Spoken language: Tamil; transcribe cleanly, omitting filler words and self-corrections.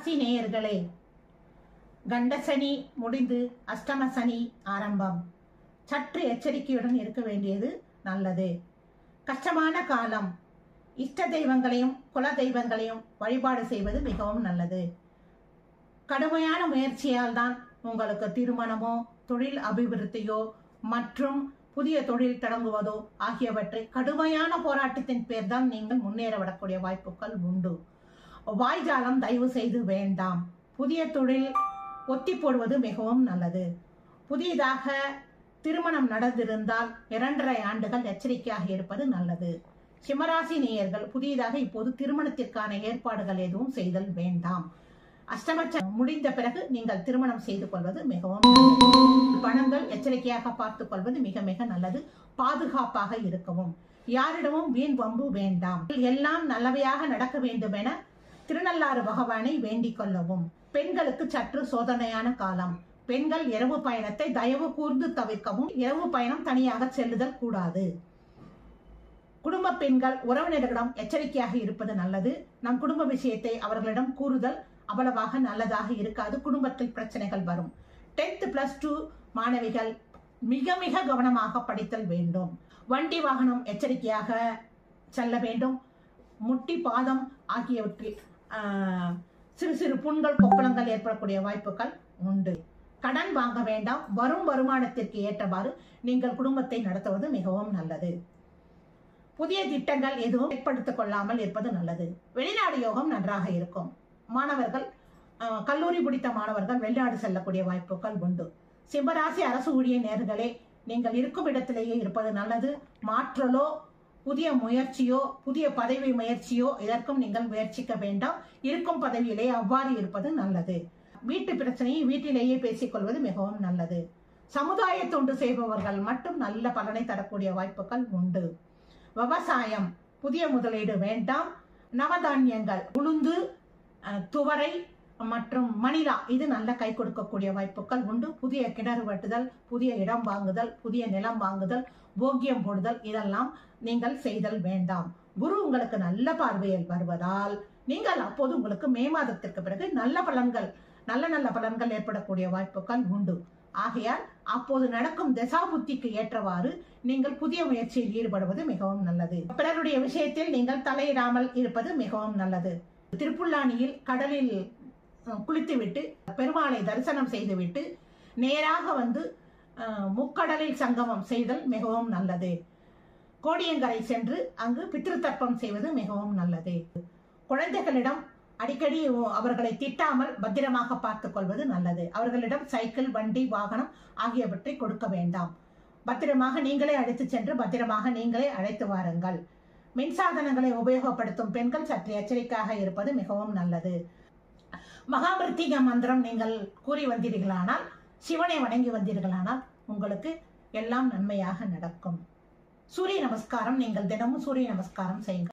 சிம்மராசி நேயர்களே, கண்டசனி முடிந்து அஷ்டம சனி ஆரம்பம். சற்று எச்சரிக்கையுடன் இருக்க வேண்டியது நல்லது. கஷ்டமான காலம். இஷ்ட தெய்வங்களையும் குல தெய்வங்களையும் வழிபாடு செய்வது மிகவும் நல்லது. கடுமையான முயற்சியால் தான் உங்களுக்கு திருமணமோ தொழில் அபிவிருத்தியோ மற்றும் புதிய தொழில் தொடங்குவதோ ஆகியவற்றை கடுமையான போராட்டத்தின் பேர் தான் நீங்கள் முன்னேற விடக்கூடிய வாய்ப்புகள் உண்டு. வாய்ஜாலம் தயவு செய்து வேண்டாம். புதிய தொழில் ஒத்தி போடுவது மிகவும் நல்லது. புதியதாக திருமணம் நடந்திருந்தால் 2.5 ஆண்டுகள் எச்சரிக்கையாக இருப்பது நல்லது. சிம்மராசி நேயர்கள் புதியதாக இப்போது திருமணத்திற்கான ஏற்பாடுகள் எதுவும் செய்தல் வேண்டாம். அஷ்டமச்ச முடிந்த பிறகு நீங்கள் திருமணம் செய்து கொள்வது மிகவும் நல்லது. பணங்கள் எச்சரிக்கையாக பார்த்துக் கொள்வது மிக மிக நல்லது. பாதுகாப்பாக இருக்கவும். யாரிடமும் வீண் வம்பு வேண்டாம். எல்லாம் நல்லவையாக நடக்க வேண்டும் என திருநள்ளாறு பகவானை வேண்டிக் கொள்ளவும். பெண்களுக்கு சற்று சோதனையான காலம். பெண்கள் இரவு பயணத்தை தயவு கூர்ந்து தவிர்க்கவும். இரவு பயணம் தனியாக செல்லுதல் கூடாது. குடும்ப பெண்கள் உறவினர்களிடம் எச்சரிக்கையாக இருப்பது நல்லது. நம் குடும்ப விஷயத்தை அவர்களிடம் கூறுதல் அவ்வளவாக நல்லதாக இருக்காது. குடும்பத்தில் பிரச்சனைகள் வரும். 10th+2 மாணவிகள் மிக மிக கவனமாக படித்தல் வேண்டும். வண்டி வாகனம் எச்சரிக்கையாக செல்ல வேண்டும். முட்டி பாதம் ஆகியவற்றில் சிறு சிறு புண்கள் கொப்பளங்கள் ஏற்படக்கூடிய வாய்ப்புகள் உண்டு. கடன் வாங்க வேண்டாம். வரும் வருமானத்திற்கு ஏற்றவாறு நீங்கள் குடும்பத்தை நடத்துவது மிகவும் நல்லது. புதிய திட்டங்கள் எதுவும் ஏற்படுத்திக் கொள்ளாமல் இருப்பது நல்லது. வெளிநாடு யோகம் நன்றாக இருக்கும். மாணவர்கள் கல்லூரி முடித்த மாணவர்கள் வெளிநாடு செல்லக்கூடிய வாய்ப்புகள் உண்டு. சிம்மராசி அரசு ஊழியர் நேயர்களே, நீங்கள் இருக்கும் இடத்திலேயே இருப்பது நல்லது. மாற்றலோ புதிய முயற்சியோ புதிய பதவி முயற்சியோ இதற்கும் நீங்கள் முயற்சிக்க வேண்டாம். இருக்கும் பதவியிலே அவ்வாறு இருப்பது நல்லது. வீட்டு பிரச்சனையை வீட்டிலேயே பேசிக்கொள்வது மிகவும் நல்லது. சமுதாய தொண்டு செய்பவர்கள் மட்டும் நல்ல பலனை தரக்கூடிய வாய்ப்புகள் உண்டு. விவசாயம் புதிய முதலீடு வேண்டாம். நவதானியங்கள் உளுந்து, துவரை மற்றும் மணிலா இது நல்ல கை கொடுக்கக்கூடிய வாய்ப்புகள் உண்டு. புதிய கிணறு வெட்டுதல், புதிய இடம் வாங்குதல், புதிய நிலம் வாங்குதல், போக்கியம் போடுதல் இதெல்லாம் நீங்கள் செய்தல் வேண்டாம். குரு உங்களுக்கு நல்ல பார்வையில் வருவதால் நீங்கள் அப்போது உங்களுக்கு மே மாதத்திற்கு பிறகு நல்ல பலன்கள் ஏற்படக்கூடிய வாய்ப்புகள் உண்டு. ஆகையால் அப்போது நடக்கும் தசாபுத்திக்கு ஏற்றவாறு நீங்கள் புதிய முயற்சியில் ஈடுபடுவது மிகவும் நல்லது. பிறருடைய விஷயத்தில் நீங்கள் தலையிடாமல் இருப்பது மிகவும் நல்லது. திருப்புல்லானியில் கடலில் குளித்துவிட்டு பெருமாளை தரிசனம் செய்துவிட்டு நேராக வந்து முக்கடலில் சங்கமம் செய்தல் மிகவும் நல்லது. கோடியங்கரை சென்று அங்கு பித்ருதர்ப்பம் செய்வது மிகவும் நல்லது. குழந்தைகளிடம் அடிக்கடி அவர்களை திட்டாமல் பத்திரமாக பார்த்துக் கொள்வது நல்லது. அவர்களிடம் சைக்கிள், வண்டி, வாகனம் ஆகியவற்றை கொடுக்க வேண்டாம். பத்திரமாக நீங்களே அழைத்து சென்று பத்திரமாக நீங்களே அழைத்து வாருங்கள். மின்சாதனங்களை உபயோகப்படுத்தும் பெண்கள் சற்று எச்சரிக்கையாக இருப்பது மிகவும் நல்லது. மகாமிருத்திக மந்திரம் நீங்கள் கூறி வந்தீர்களானால், சிவனை வணங்கி வந்தீர்களானால் உங்களுக்கு எல்லாம் நன்மையாக நடக்கும். சூரிய நமஸ்காரம் நீங்கள் தினமும் சூரிய நமஸ்காரம் செய்யுங்கள்.